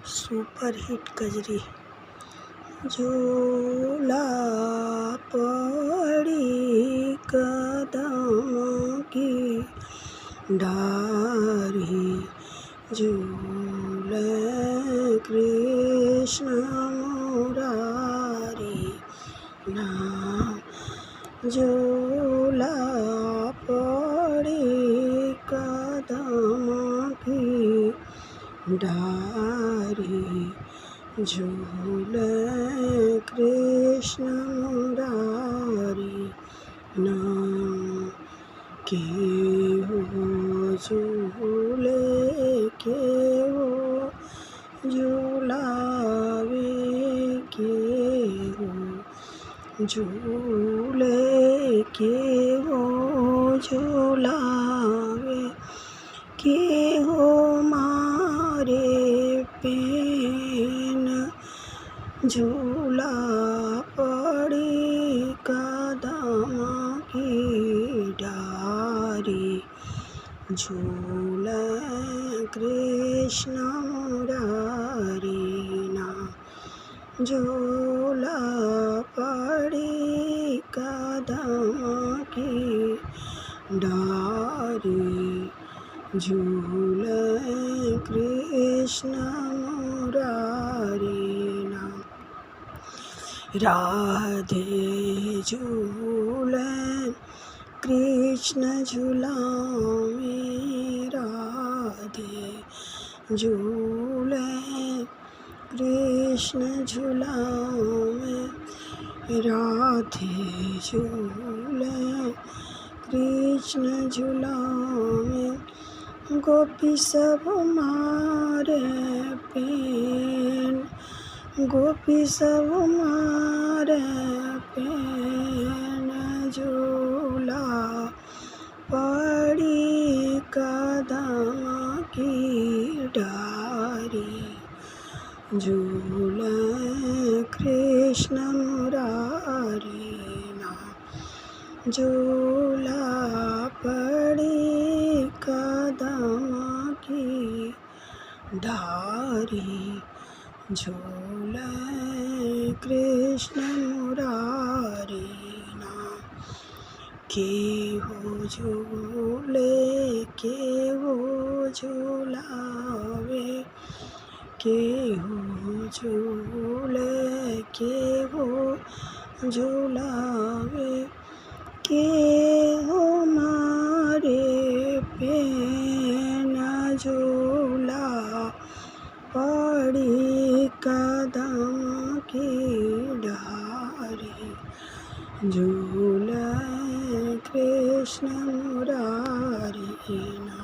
Super hit Kajri. झूला पड़ी कदम की डारी, झूले कृष्ण मुरारी ना। झूला पड़ी कदम की डारी, झूले कृष्ण मुरारी ना। के हो झूले के हो झूलावे, के हो झूले के हो झूलावे, के हो मारे पेन झूला पड़ी कदम की डारी, झूले कृष्ण मुरारी ना। झूला पड़ी कदम की डारी, झूले कृष्ण मुरारी ना। राधे झूले कृष्ण झूलावे, राधे झूले कृष्ण झूलावे, राधे झूले कृष्ण झूलावे। गोपी सब मारे पेन, गोपी सब मारे पेन झूला पड़ी कदम की डारी, झूले कृष्ण मुरारी ना। झूला पड़ी कदम की डारी, झूले कृष्ण मुरारी ना। के हो झूले के हो झूलावे, के हो झूले के हो झूलावे, के हो मारे पेन झूला पड़ी कदम की डारी, झूले कृष्ण मुरारी ना।